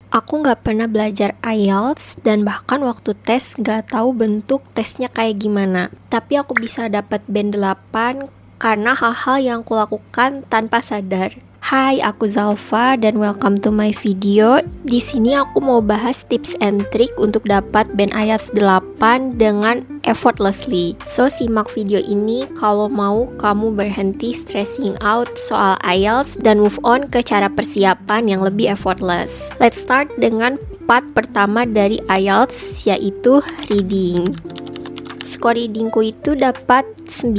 Aku nggak pernah belajar IELTS dan bahkan waktu tes nggak tahu bentuk tesnya kayak gimana. Tapi aku bisa dapat band 8 karena hal-hal yang kulakukan tanpa sadar. Hai, aku Zalfa dan welcome to my video. Di sini aku mau bahas tips and trick untuk dapat band IELTS 8 dengan effortlessly. So, simak video ini kalau mau kamu berhenti stressing out soal IELTS dan move on ke cara persiapan yang lebih effortless. Let's start dengan part pertama dari IELTS, yaitu reading. Skor readingku itu dapat 9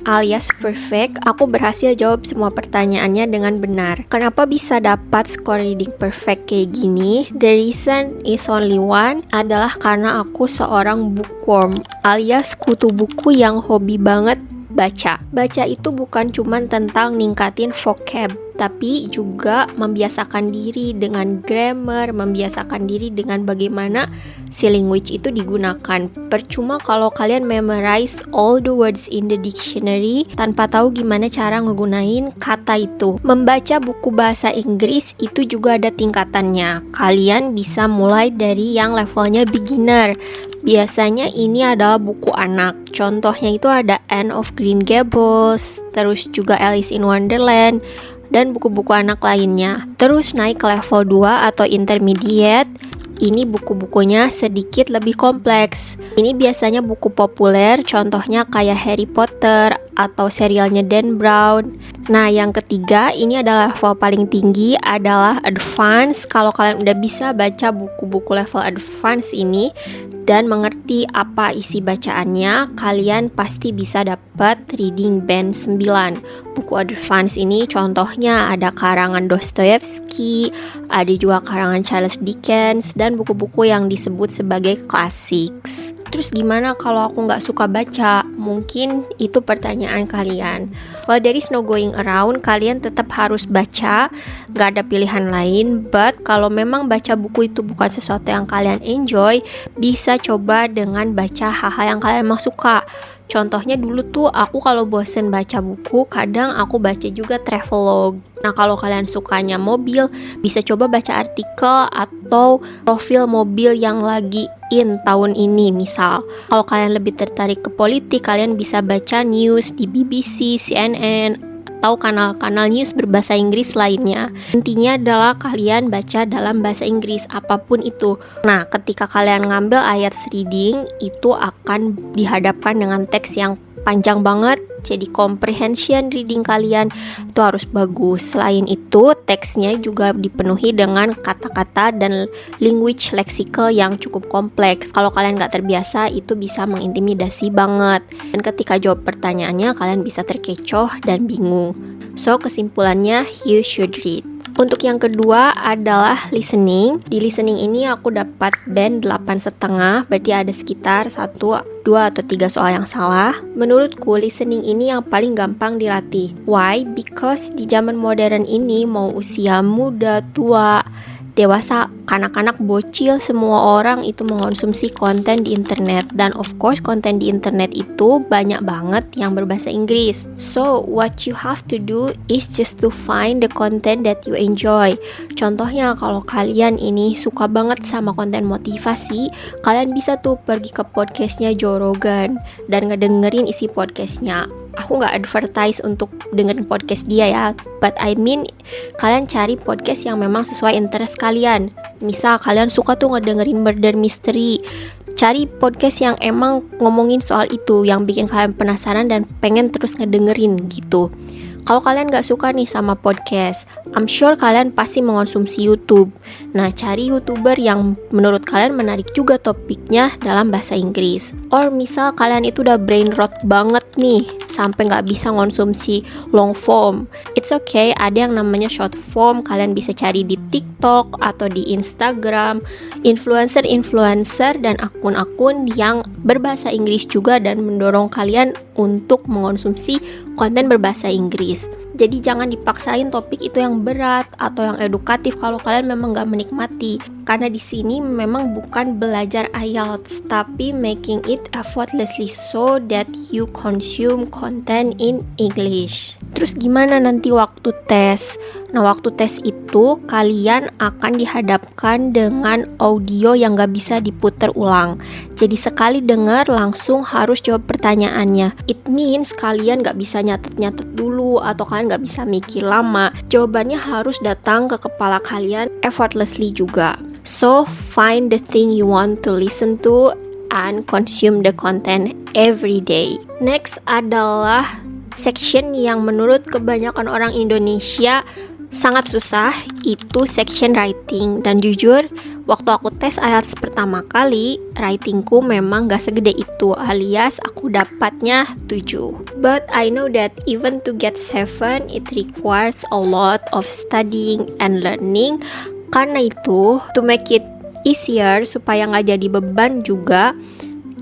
alias perfect. Aku berhasil jawab semua pertanyaannya dengan benar. Kenapa bisa dapat skor reading perfect kayak gini? The reason is only one, adalah karena aku seorang bookworm alias kutu buku yang hobi banget baca. Baca itu bukan cuma tentang ningkatin vocab, tapi juga membiasakan diri dengan grammar, membiasakan diri dengan bagaimana si language itu digunakan. Percuma kalau kalian memorize all the words in the dictionary tanpa tahu gimana cara ngegunain kata itu. Membaca buku bahasa Inggris itu juga ada tingkatannya. Kalian bisa mulai dari yang levelnya beginner. Biasanya ini adalah buku anak. Contohnya itu ada Anne of Green Gables, terus juga Alice in Wonderland, dan buku-buku anak lainnya. Terus naik ke level 2 atau intermediate. Ini buku-bukunya sedikit lebih kompleks. Ini biasanya buku populer, contohnya kayak Harry Potter atau serialnya Dan Brown. Nah, yang ketiga, ini adalah level paling tinggi, adalah advance. Kalau kalian udah bisa baca buku-buku level advance ini dan mengerti apa isi bacaannya, kalian pasti bisa dapat reading band 9. Buku advance ini contohnya ada karangan Dostoyevsky, ada juga karangan Charles Dickens, dan buku-buku yang disebut sebagai classics. Terus gimana kalau aku nggak suka baca? Mungkin itu pertanyaan kalian. Well, there is no going around, kalian tetap harus baca, nggak ada pilihan lain. But kalau memang baca buku itu bukan sesuatu yang kalian enjoy, bisa coba dengan baca hal-hal yang kalian emang suka. Contohnya dulu tuh aku kalau bosen baca buku, kadang aku baca juga travelog. Nah, kalau kalian sukanya mobil, bisa coba baca artikel atau profil mobil yang lagi in tahun ini. Misal, kalau kalian lebih tertarik ke politik, kalian bisa baca news di BBC, CNN, atau kanal-kanal news berbahasa Inggris lainnya. Intinya adalah kalian baca dalam bahasa Inggris apapun itu. Nah, ketika kalian ngambil IELTS reading, itu akan dihadapkan dengan teks yang panjang banget, jadi comprehension reading kalian itu harus bagus. Selain itu, teksnya juga dipenuhi dengan kata-kata dan language leksikal yang cukup kompleks. Kalau kalian nggak terbiasa, itu bisa mengintimidasi banget. Dan ketika jawab pertanyaannya, kalian bisa terkecoh dan bingung. So, kesimpulannya, you should read. Untuk yang kedua adalah listening. Di listening ini aku dapat band 8,5, berarti ada sekitar 1, 2, atau 3 soal yang salah. Menurutku listening ini yang paling gampang dilatih. Why? Because di zaman modern ini mau usia muda, tua, dewasa, kanak-kanak, bocil, semua orang itu mengonsumsi konten di internet. Dan of course konten di internet itu banyak banget yang berbahasa Inggris. So what you have to do is just to find the content that you enjoy. Contohnya kalau kalian ini suka banget sama konten motivasi, kalian bisa tuh pergi ke podcastnya Joe Rogan dan ngedengerin isi podcastnya. Aku nggak advertise untuk dengerin podcast dia ya, but I mean kalian cari podcast yang memang sesuai interest kalian. Misal kalian suka tuh ngedengerin murder mystery, cari podcast yang emang ngomongin soal itu, yang bikin kalian penasaran dan pengen terus ngedengerin gitu. Kalau kalian gak suka nih sama podcast, I'm sure kalian pasti mengonsumsi YouTube. Nah, cari YouTuber yang menurut kalian menarik juga topiknya dalam bahasa Inggris. Or misal kalian itu udah brain rot banget nih, sampai gak bisa ngonsumsi long form. It's okay, ada yang namanya short form, kalian bisa cari di TikTok atau di Instagram. Influencer-influencer dan akun-akun yang berbahasa Inggris juga dan mendorong kalian untuk mengonsumsi konten berbahasa Inggris. Jadi jangan dipaksain topik itu yang berat atau yang edukatif kalau kalian memang gak menikmati. Karena di sini memang bukan belajar IELTS, tapi making it effortlessly so that you consume content in English. Terus gimana nanti waktu tes? Nah, waktu tes itu itu kalian akan dihadapkan dengan audio yang gak bisa diputer ulang. Jadi sekali dengar langsung harus jawab pertanyaannya. It means kalian gak bisa nyatet-nyatet dulu atau kalian gak bisa mikir lama. Jawabannya harus datang ke kepala kalian effortlessly juga. So find the thing you want to listen to and consume the content every day. Next adalah section yang menurut kebanyakan orang Indonesia sangat susah, itu section writing. Dan jujur, waktu aku tes IELTS pertama kali, writingku memang gak segede itu, alias aku dapatnya 7. But I know that even to get 7, it requires a lot of studying and learning. Karena itu, to make it easier, supaya gak jadi beban juga,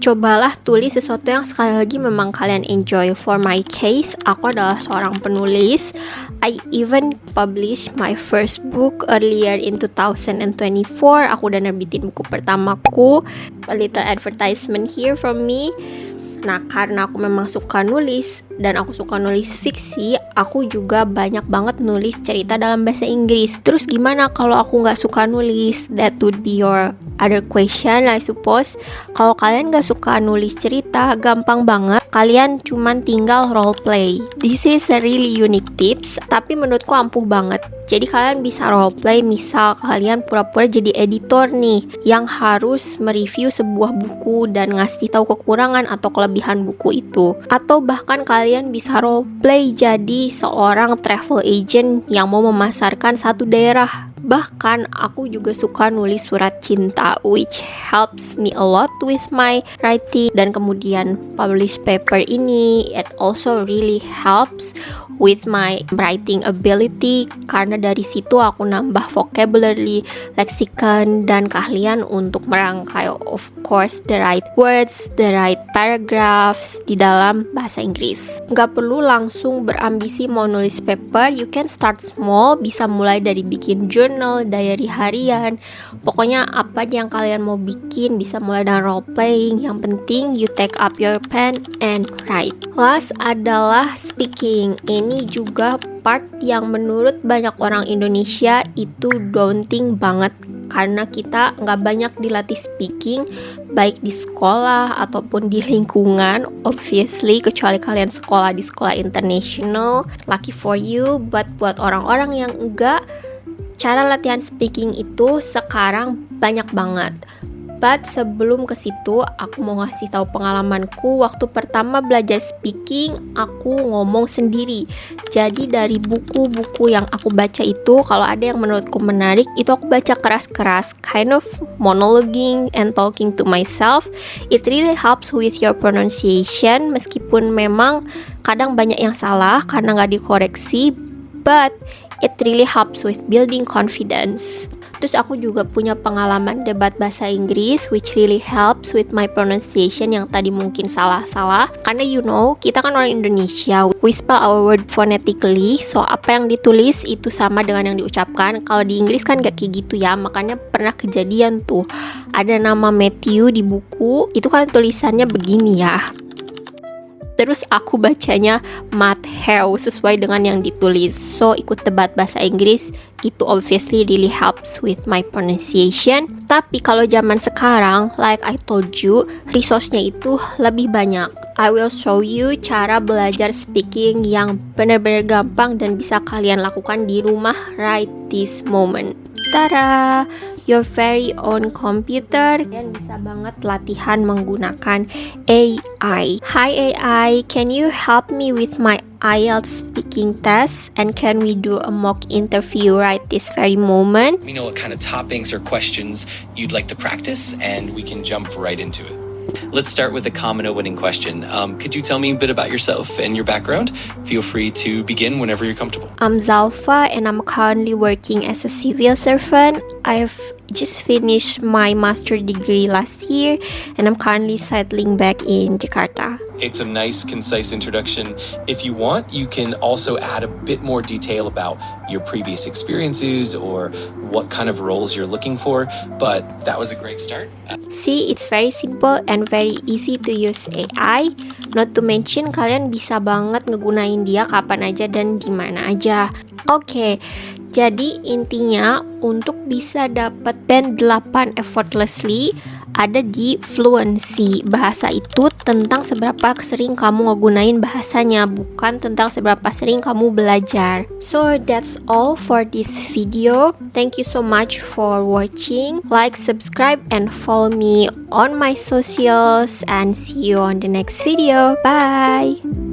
cobalah tulis sesuatu yang sekali lagi memang kalian enjoy. For my case, aku adalah seorang penulis. I even published my first book earlier in 2024. Aku udah nerbitin buku pertamaku. A little advertisement here from me. Nah, karena aku memang suka nulis dan aku suka nulis fiksi, aku juga banyak banget nulis cerita dalam bahasa Inggris. Terus gimana kalau aku nggak suka nulis? That would be your other question, I suppose. Kalau kalian nggak suka nulis cerita, gampang banget. Kalian cuman tinggal role play. This is a really unique tips, tapi menurutku ampuh banget. Jadi kalian bisa role play, misal kalian pura-pura jadi editor nih, yang harus mereview sebuah buku dan ngasih tahu kekurangan atau kelebihan buku itu. Atau bahkan kalian bisa role play jadi seorang travel agent yang mau memasarkan satu daerah. Bahkan aku juga suka nulis surat cinta, which helps me a lot with my writing. Dan kemudian publish paper ini, it also really helps with my writing ability, karena dari situ aku nambah vocabulary, lexicon, dan keahlian untuk merangkai, of course, the right words, the right paragraphs di dalam bahasa Inggris. Gak perlu langsung berambisi mau nulis paper, you can start small, bisa mulai dari bikin journal, diary harian, pokoknya apa aja yang kalian mau bikin, bisa mulai dari role playing. Yang penting you take up your pen and write. Last adalah speaking. Ini juga part yang menurut banyak orang Indonesia itu daunting banget, karena kita nggak banyak dilatih speaking, baik di sekolah ataupun di lingkungan, obviously, kecuali kalian sekolah di sekolah international, lucky for you. But buat orang-orang yang enggak, cara latihan speaking itu sekarang banyak banget. But sebelum ke situ, aku mau ngasih tahu pengalamanku waktu pertama belajar speaking. Aku ngomong sendiri. Jadi dari buku-buku yang aku baca itu, kalau ada yang menurutku menarik, itu aku baca keras-keras, kind of monologuing and talking to myself. It really helps with your pronunciation, meskipun memang kadang banyak yang salah karena nggak dikoreksi, but it really helps with building confidence. Terus aku juga punya pengalaman debat bahasa Inggris, which really helps with my pronunciation yang tadi mungkin salah-salah. Karena you know, kita kan orang Indonesia, we spell our word phonetically, so apa yang ditulis itu sama dengan yang diucapkan. Kalau di Inggris kan gak kayak gitu ya, makanya pernah kejadian tuh, ada nama Matthew di buku, itu kan tulisannya begini ya. Terus aku bacanya Matthew sesuai dengan yang ditulis. So ikut debat bahasa Inggris itu obviously really helps with my pronunciation. Tapi kalau zaman sekarang, like I told you, resource-nya itu lebih banyak. I will show you cara belajar speaking yang benar-benar gampang dan bisa kalian lakukan di rumah right this moment. Tada! Your very own computer. Kalian bisa banget latihan menggunakan AI. Hi AI, can you help me with my IELTS speaking test? And can we do a mock interview right this very moment? We know what kind of topics or questions you'd like to practice, and we can jump right into it. Let's start with a common opening question. Could you tell me a bit about yourself and your background? Feel free to begin whenever you're comfortable. I'm Zalfa and I'm currently working as a civil servant. I've just finished my master degree last year and I'm currently settling back in Jakarta. It's a nice, concise introduction. If you want, you can also add a bit more detail about your previous experiences or what kind of roles you're looking for, but that was a great start. See, it's very simple and very easy to use AI. Not to mention, kalian bisa banget ngegunain dia kapan aja dan dimana aja. Oke, Jadi intinya untuk bisa dapat band 8 effortlessly ada di fluency. Bahasa itu tentang seberapa sering kamu ngegunain bahasanya, bukan tentang seberapa sering kamu belajar. So that's all for this video. Thank you so much for watching. Like, subscribe, and follow me on my socials, and see you on the next video. Bye!